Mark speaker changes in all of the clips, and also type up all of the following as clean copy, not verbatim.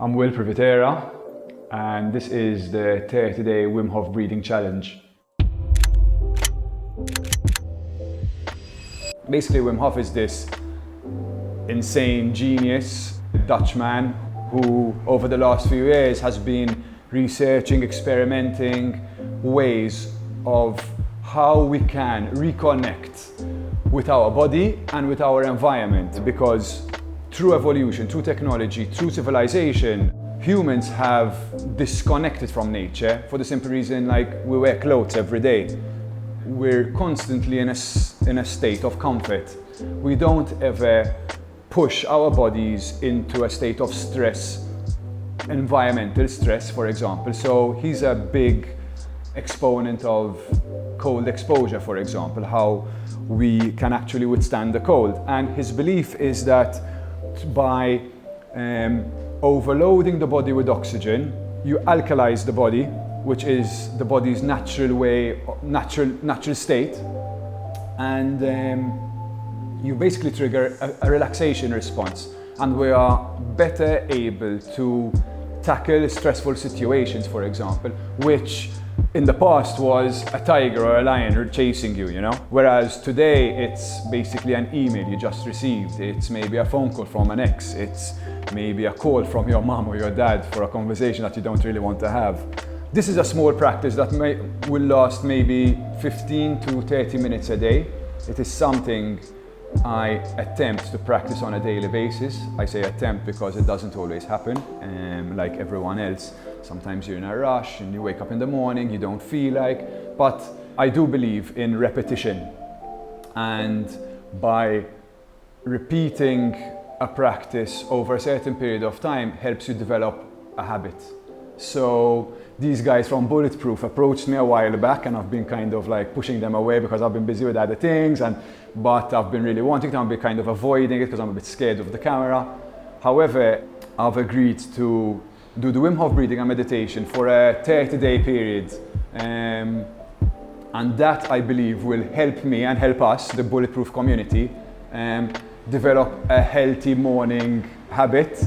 Speaker 1: I'm Bulletproof, and this is the 30-day Wim Hof Breathing Challenge. Basically, Wim Hof is this insane genius Dutchman who, over the last few years, has been researching, experimenting ways of how we can reconnect with our body and with our environment, because through evolution, through technology, through civilization, humans have disconnected from nature for the simple reason, like, we wear clothes every day. We're constantly in a state of comfort. We don't ever push our bodies into a state of stress, environmental stress, for example. So he's a big exponent of cold exposure, for example, how we can actually withstand the cold. And his belief is that by overloading the body with oxygen, you alkalize the body, which is the body's natural state, and you basically trigger a relaxation response, and we are better able to tackle stressful situations, for example, which in the past was a tiger or a lion chasing you, Whereas today it's basically an email you just received. It's maybe a phone call from an ex. It's maybe a call from your mom or your dad for a conversation that you don't really want to have. This is a small practice that will last maybe 15 to 30 minutes a day. It is something I attempt to practice on a daily basis. I say attempt because it doesn't always happen, like everyone else. Sometimes you're in a rush and you wake up in the morning, you don't feel like, but I do believe in repetition. And by repeating a practice over a certain period of time helps you develop a habit. So these guys from Bulletproof approached me a while back, and I've been kind of like pushing them away because I've been busy with other things, but I've been really wanting to. I've been kind of avoiding it because I'm a bit scared of the camera. However, I've agreed to do the Wim Hof breathing and meditation for a 30-day period. And that, I believe, will help me and help us, the Bulletproof community, develop a healthy morning habit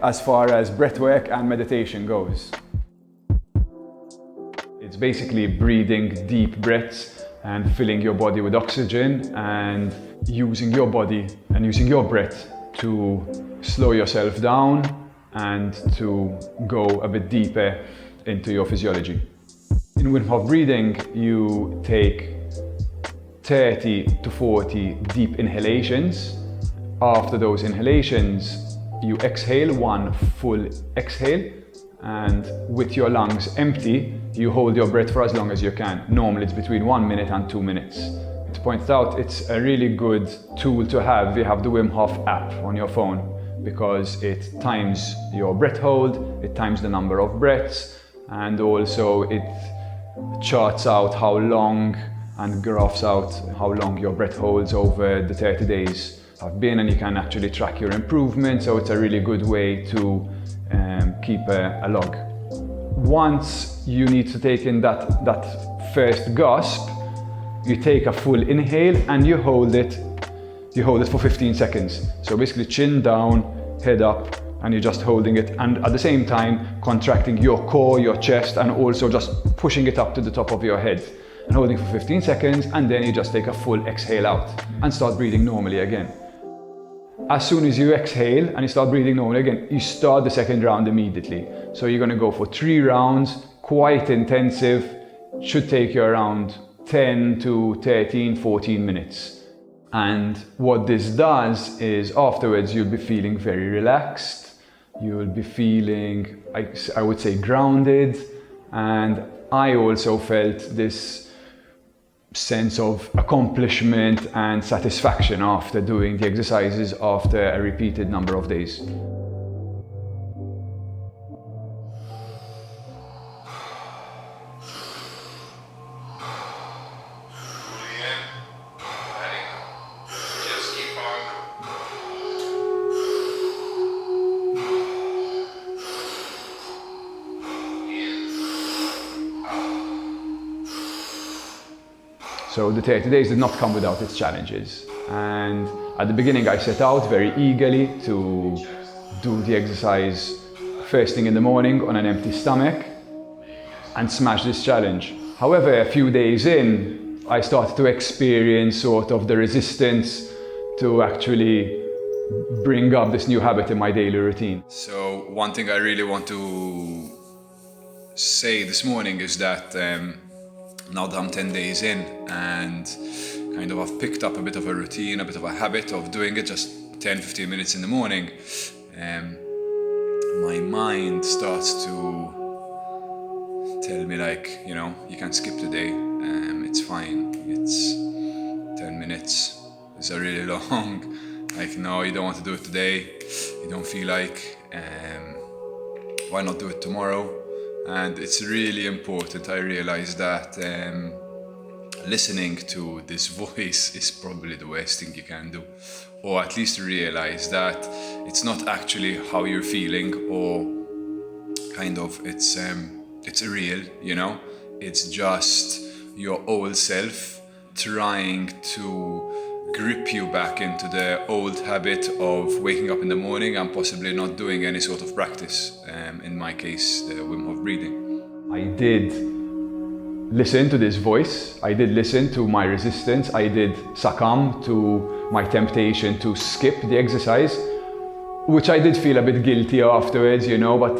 Speaker 1: as far as breathwork and meditation goes. It's basically breathing deep breaths and filling your body with oxygen and using your body and using your breath to slow yourself down and to go a bit deeper into your physiology. In Wim Hof breathing, you take 30 to 40 deep inhalations. After those inhalations, you exhale one full exhale, and with your lungs empty, you hold your breath for as long as you can. Normally it's between 1 minute and 2 minutes. To point out, it's a really good tool to have. You have the Wim Hof app on your phone, because it times your breath hold, it times the number of breaths, and also it charts out how long and graphs out how long your breath holds over the 30 days have been, and you can actually track your improvement. So it's a really good way to keep a log. Once you need to take in that first gasp, you take a full inhale and you hold it for 15 seconds. So basically chin down, head up, and you're just holding it, and at the same time contracting your core, your chest, and also just pushing it up to the top of your head, and holding for 15 seconds, and then you just take a full exhale out and start breathing normally again. As soon as you exhale and you start breathing normally again, you start the second round immediately. So you're going to go for 3 rounds, quite intensive, should take you around 10 to 13, 14 minutes. And what this does is afterwards you'll be feeling very relaxed, you'll be feeling, I would say, grounded, and I also felt this sense of accomplishment and satisfaction after doing the exercises after a repeated number of days. So the 30 days did not come without its challenges. And at the beginning I set out very eagerly to do the exercise first thing in the morning on an empty stomach and smash this challenge. However, a few days in, I started to experience sort of the resistance to actually bring up this new habit in my daily routine. So one thing I really want to say this morning is that now that I'm 10 days in and kind of I've picked up a bit of a routine, a bit of a habit of doing it just 10-15 minutes in the morning, my mind starts to tell me like, you know, you can skip the day, it's fine, it's 10 minutes, it's a really long, like no, you don't want to do it today, you don't feel like, why not do it tomorrow? And it's really important, I realize that listening to this voice is probably the worst thing you can do, or at least realize that it's not actually how you're feeling, or kind of it's real, you know, it's just your old self trying to grip you back into the old habit of waking up in the morning and possibly not doing any sort of practice, in my case the Wim Hof breathing. I did listen to this voice, I did listen to my resistance, I did succumb to my temptation to skip the exercise, which I did feel a bit guilty afterwards, you know, but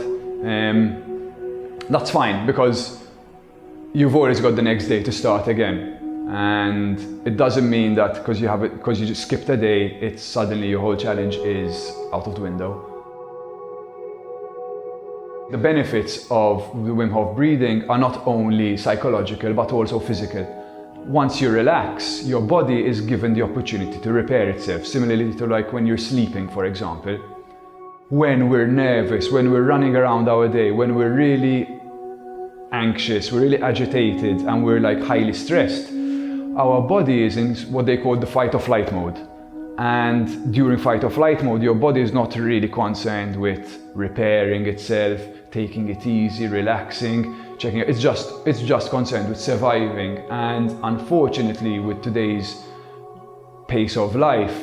Speaker 1: that's fine because you've always got the next day to start again. And it doesn't mean that because you just skipped a day, it's suddenly your whole challenge is out of the window. The benefits of the Wim Hof breathing are not only psychological but also physical. Once you relax, your body is given the opportunity to repair itself, similarly to like when you're sleeping, for example. When we're nervous, when we're running around our day, when we're really anxious, we're really agitated, and we're like highly stressed, our body is in what they call the fight or flight mode. And during fight or flight mode, your body is not really concerned with repairing itself, taking it easy, relaxing, checking it. It's just concerned with surviving. And unfortunately, with today's pace of life,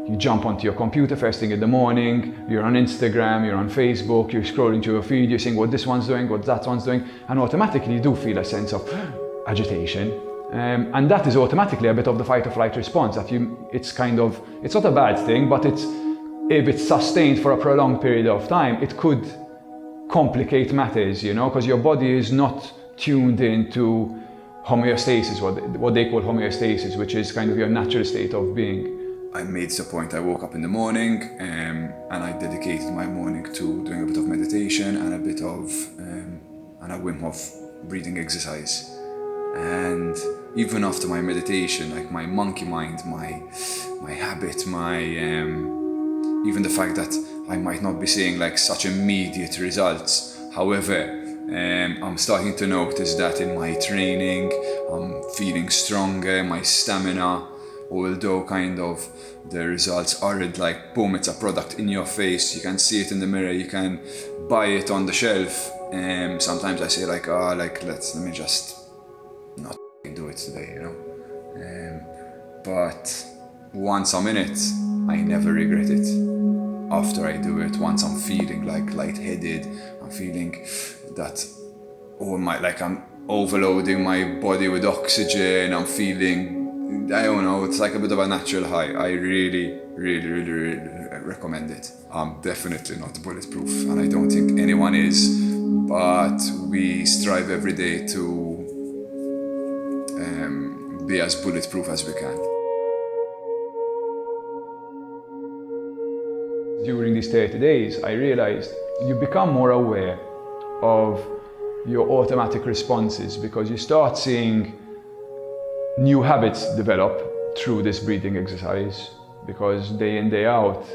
Speaker 1: you jump onto your computer first thing in the morning, you're on Instagram, you're on Facebook, you're scrolling through your feed, you're seeing what this one's doing, what that one's doing, and automatically you do feel a sense of agitation. And that is automatically a bit of the fight or flight response. It's not a bad thing, but if it's sustained for a prolonged period of time, it could complicate matters, you know, because your body is not tuned into homeostasis, what they call homeostasis, which is kind of your natural state of being. I made the point, I woke up in the morning and I dedicated my morning to doing a bit of meditation and a bit of a Wim Hof breathing exercise. And even after my meditation, like my monkey mind, my habit, even the fact that I might not be seeing like such immediate results. However, I'm starting to notice that in my training, I'm feeling stronger, my stamina, although kind of the results aren't like boom, it's a product in your face, you can see it in the mirror, you can buy it on the shelf. Sometimes I say like, let me just not do it today, you know. But once I'm in it, I never regret it. After I do it, once I'm feeling like lightheaded, I'm feeling that I'm overloading my body with oxygen, I'm feeling, I don't know, it's like a bit of a natural high. I really recommend it. I'm definitely not bulletproof, and I don't think anyone is, but we strive every day to be as bulletproof as we can. During these 30 days, I realized you become more aware of your automatic responses because you start seeing new habits develop through this breathing exercise, because day in, day out,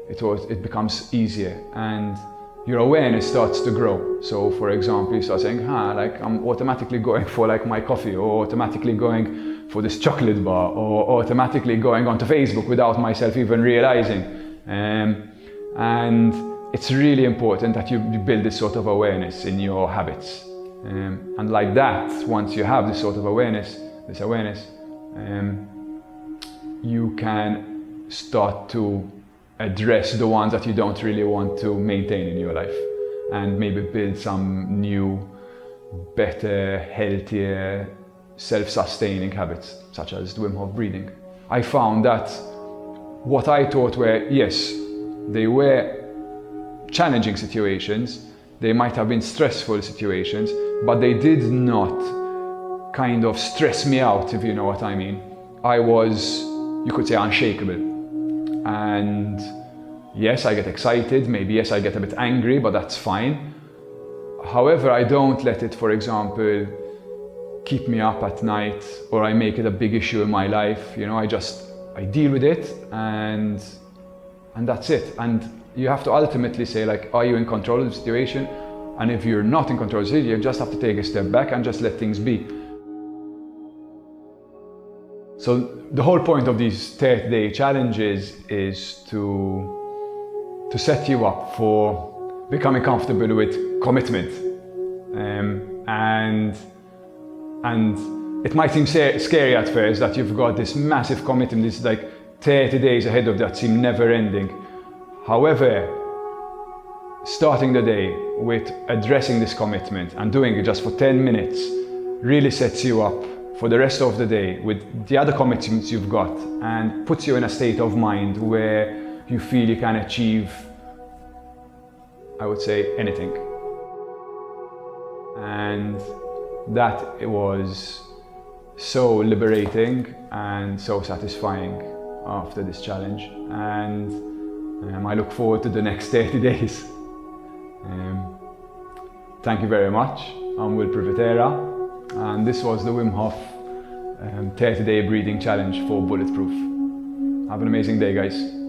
Speaker 1: it becomes easier and your awareness starts to grow. So for example, you start saying, like I'm automatically going for like my coffee, or automatically going for this chocolate bar, or automatically going onto Facebook without myself even realizing. And it's really important that you build this sort of awareness in your habits. And like that, once you have this sort of awareness, you can start to address the ones that you don't really want to maintain in your life. and maybe build some new, better, healthier, self-sustaining habits, such as the Wim Hof breathing. I found that what I thought were, yes, they were challenging situations, they might have been stressful situations, but they did not kind of stress me out, if you know what I mean. I was, you could say, unshakable. And yes, I get excited, maybe yes, I get a bit angry, but that's fine. However, I don't let it, for example, keep me up at night, or I make it a big issue in my life. You know, I deal with it, and that's it. And you have to ultimately say, like, are you in control of the situation? And if you're not in control of the situation, you just have to take a step back and just let things be. So the whole point of these 30-day challenges is to set you up for becoming comfortable with commitment. And it might seem scary at first that you've got this massive commitment, this like 30 days ahead of that seem never ending. However, starting the day with addressing this commitment and doing it just for 10 minutes really sets you up for the rest of the day with the other commitments you've got, and puts you in a state of mind where you feel you can achieve, I would say, anything. And that it was so liberating and so satisfying after this challenge. And I look forward to the next 30 days. Thank you very much. I'm Bulletproof, and this was the Wim Hof 30-day breathing challenge for Bulletproof. Have an amazing day, guys.